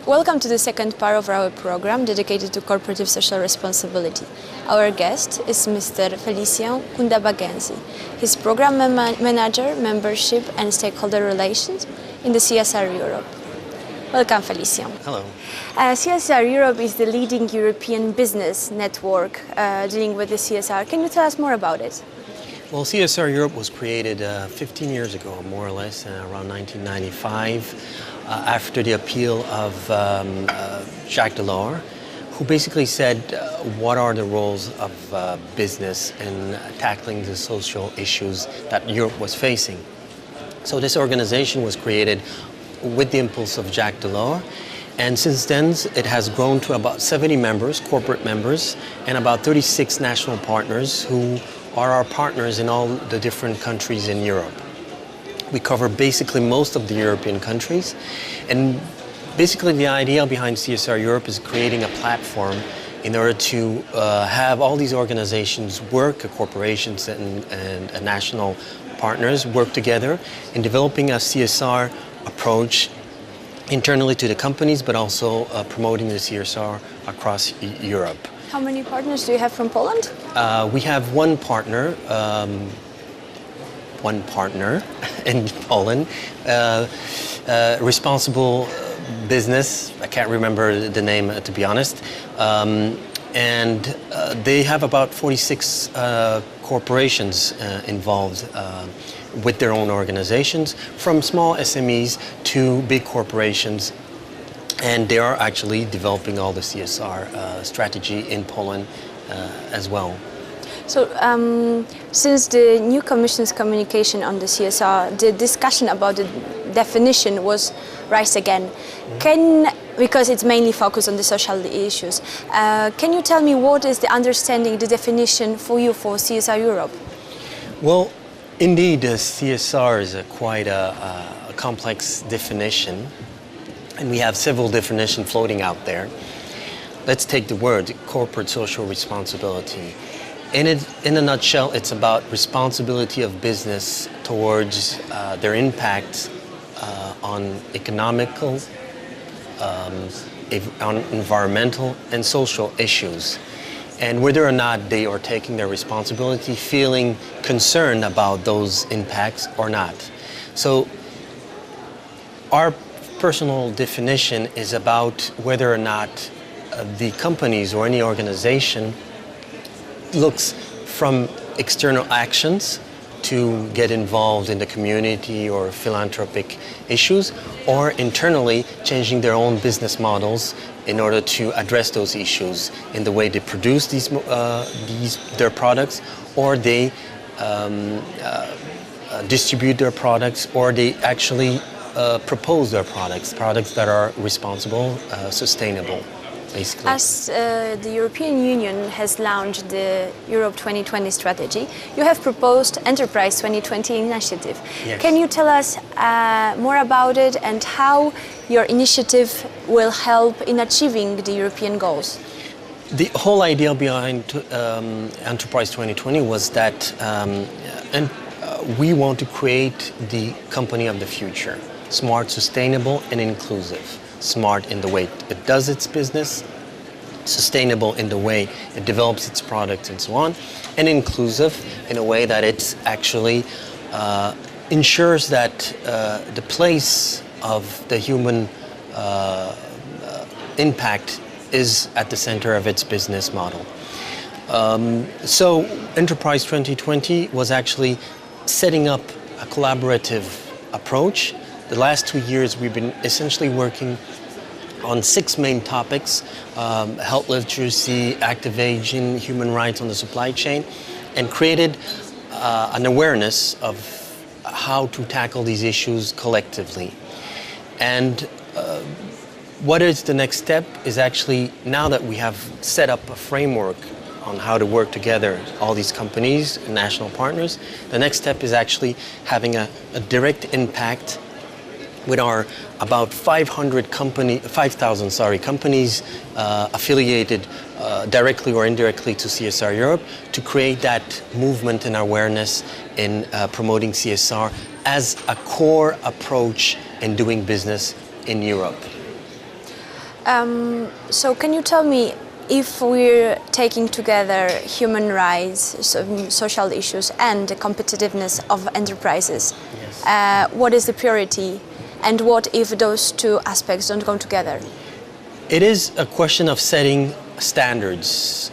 Welcome to the second part of our program dedicated to corporate social responsibility. Our guest is Mr. Felicien Nkundabagenzi. He's Program Manager, Membership and Stakeholder Relations in the CSR Europe. Welcome, Felicien. Hello. CSR Europe is the leading European business network dealing with the CSR. Can you tell us more about it? Well, CSR Europe was created 15 years ago, more or less, around 1995, after the appeal of Jacques Delors, who basically said, what are the roles of business in tackling the social issues that Europe was facing? So this organization was created with the impulse of Jacques Delors, and since then it has grown to about 70 members, corporate members, and about 36 national partners who are our partners in all the different countries in Europe. We cover basically most of the European countries, and basically the idea behind CSR Europe is creating a platform in order to have all these organizations work, corporations and national partners work together in developing a CSR approach internally to the companies, but also promoting the CSR across Europe. How many partners do you have from Poland? We have one partner in Poland, responsible business. I can't remember the name, to be honest. And they have about 46 corporations involved with their own organizations, from small SMEs to big corporations. And they are actually developing all the CSR strategy in Poland as well. So, since the new Commission's communication on the CSR, the discussion about the definition was raised again. Because it's mainly focused on the social issues. Can you tell me what is the understanding, the definition for you for CSR Europe? Well, indeed, CSR is quite a complex definition, and we have several definitions floating out there. Let's take the word corporate social responsibility. In a nutshell, it's about responsibility of business towards their impact on economical, on environmental and social issues, and whether or not they are taking their responsibility, feeling concerned about those impacts or not. So our personal definition is about whether or not the companies or any organization looks from external actions to get involved in the community or philanthropic issues, or internally changing their own business models in order to address those issues in the way they produce their products, or they distribute their products, or they actually propose their products that are responsible, sustainable. Basically. As the European Union has launched the Europe 2020 strategy, you have proposed Enterprise 2020 initiative. Yes. Can you tell us more about it and how your initiative will help in achieving the European goals? The whole idea behind Enterprise 2020 was that we want to create the company of the future, smart, sustainable, and inclusive. Smart in the way it does its business, sustainable in the way it develops its products and so on, and inclusive in a way that it actually ensures that the place of the human impact is at the center of its business model. So Enterprise 2020 was actually setting up a collaborative approach. The last 2 years we've been essentially working on 6 main topics: health literacy, active aging, human rights on the supply chain, and created an awareness of how to tackle these issues collectively. And what is the next step is actually, now that we have set up a framework on how to work together, all these companies and national partners, the next step is actually having a direct impact with our about 5,000 companies affiliated directly or indirectly to CSR Europe, to create that movement and awareness in promoting CSR as a core approach in doing business in Europe. So can you tell me, if we're taking together human rights, social issues, and the competitiveness of enterprises, Yes. what is the priority, and what if those two aspects don't go together? It is a question of setting standards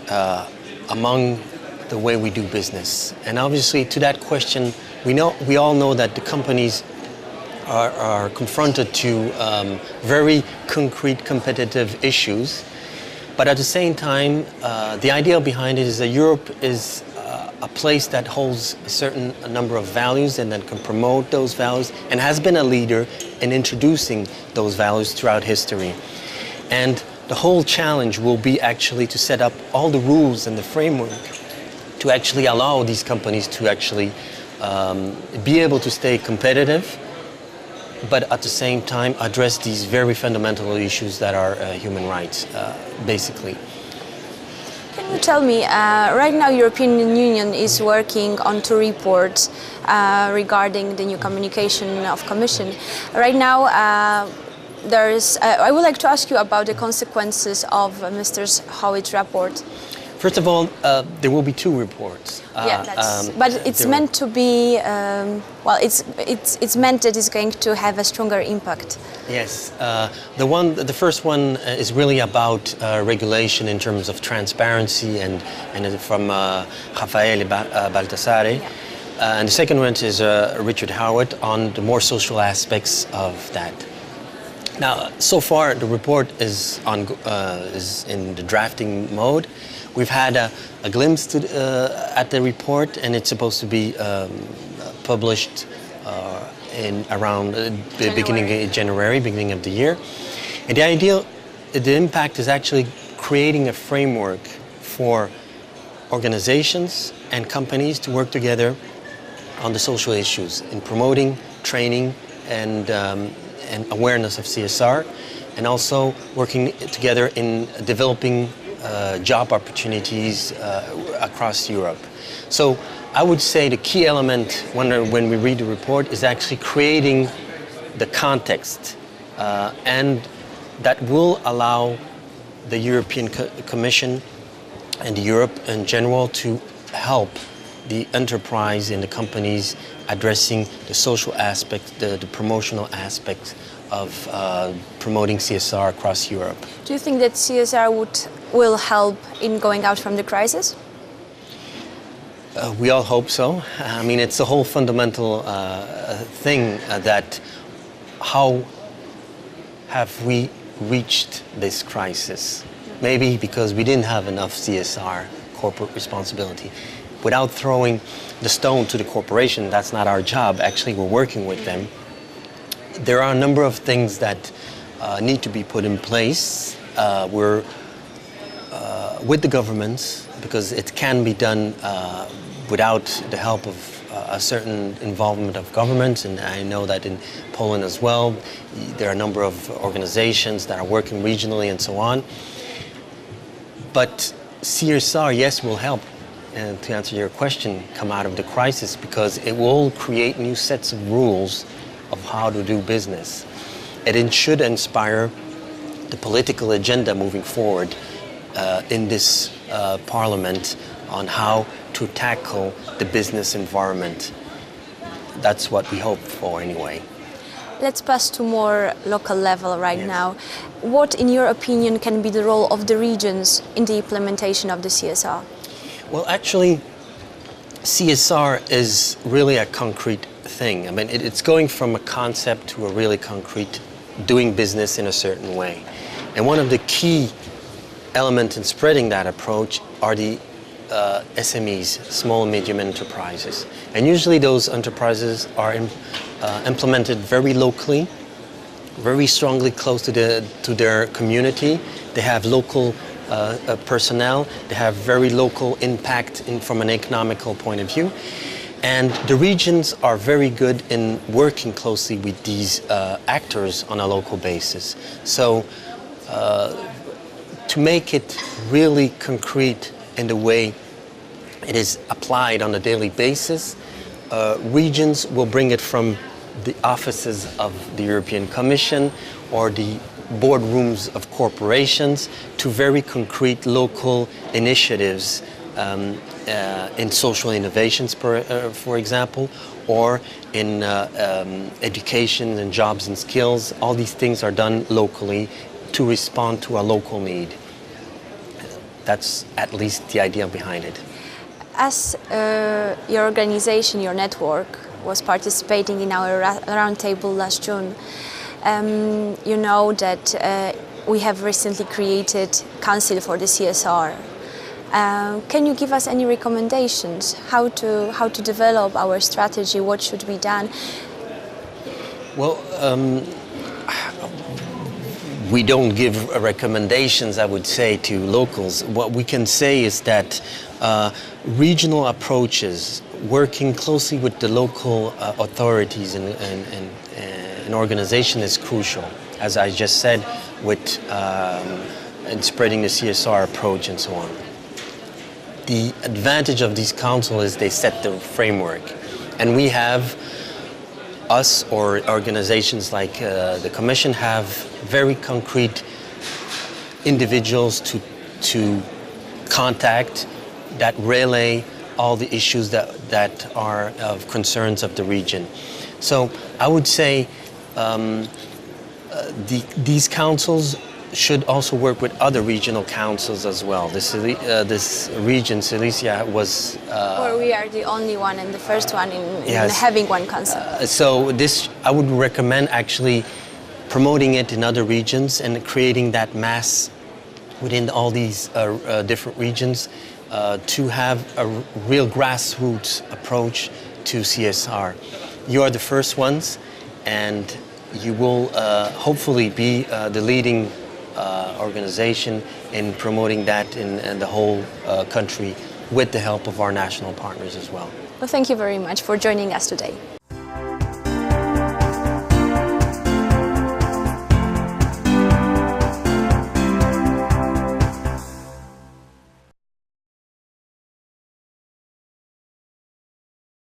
among the way we do business. And obviously to that question, we all know that the companies are confronted to very concrete competitive issues. But at the same time, the idea behind it is that Europe is a place that holds a certain number of values and that can promote those values and has been a leader in introducing those values throughout history. And the whole challenge will be actually to set up all the rules and the framework to actually allow these companies to actually be able to stay competitive, but at the same time address these very fundamental issues that are human rights, basically. Can you tell me, right now European Union is working on two reports regarding the new communication of Commission. Right now I would like to ask you about the consequences of Mr. Howitt's report. First of all, there will be two reports. But it's meant to be, it's meant that it's going to have a stronger impact. Yes, the first one is really about regulation in terms of transparency and from Raffaele Baldassare. Yeah. And the second one is Richard Howitt on the more social aspects of that. Now, so far the report is in the drafting mode. We've had a glimpse at the report, and it's supposed to be published in around the beginning of January, beginning of the year. And the impact is actually creating a framework for organizations and companies to work together on the social issues in promoting, training, and awareness of CSR, and also working together in developing job opportunities across Europe. So I would say the key element when we read the report is actually creating the context, and that will allow the European Commission and Europe in general to help the enterprise and the companies addressing the social aspect, the promotional aspect of promoting CSR across Europe. Do you think that CSR will help in going out from the crisis? We all hope so. I mean, it's a whole fundamental thing that how have we reached this crisis? Maybe because we didn't have enough CSR, corporate responsibility. Without throwing the stone to the corporation, that's not our job. Actually, we're working with them. There are a number of things that need to be put in place. We're with the governments, because it can be done without the help of a certain involvement of governments, and I know that in Poland as well, there are a number of organizations that are working regionally and so on. But CSR, yes, will help, and to answer your question, come out of the crisis, because it will create new sets of rules of how to do business. And it should inspire the political agenda moving forward in this parliament on how to tackle the business environment. That's what we hope for anyway. Let's pass to more local level right Yes. now. What, in your opinion, can be the role of the regions in the implementation of the CSR? Well, actually, CSR is really a concrete thing. I mean, it's going from a concept to a really concrete doing business in a certain way. And one of the key elements in spreading that approach are the SMEs, small and medium enterprises. And usually those enterprises are implemented very locally, very strongly close to their community. They have local personnel, they have very local impact from an economical point of view. And the regions are very good in working closely with these actors on a local basis. So to make it really concrete in the way it is applied on a daily basis, regions will bring it from the offices of the European Commission or the boardrooms of corporations to very concrete local initiatives in social innovations, for example, or in education and jobs and skills. All these things are done locally to respond to a local need. That's at least the idea behind it. As your organization, your network, was participating in our roundtable last June, you know that we have recently created Council for the CSR. Can you give us any recommendations how to develop our strategy? What should be done? Well, we don't give recommendations, I would say, to locals. What we can say is that regional approaches, working closely with the local authorities and organization is crucial, as I just said, with in spreading the CSR approach and so on. The advantage of these councils is they set the framework, and we have, us or organizations like the Commission have very concrete individuals to contact that relay all the issues that are of concerns of the region. So I would say these councils should also work with other regional councils as well. This region, Silesia, was... or we are the only one and the first one in having one council. So this, I would recommend actually promoting it in other regions and creating that mass within all these different regions to have a real grassroots approach to CSR. You are the first ones, and you will hopefully be the leading organization in promoting that in the whole country with the help of our national partners as well. Well, thank you very much for joining us today.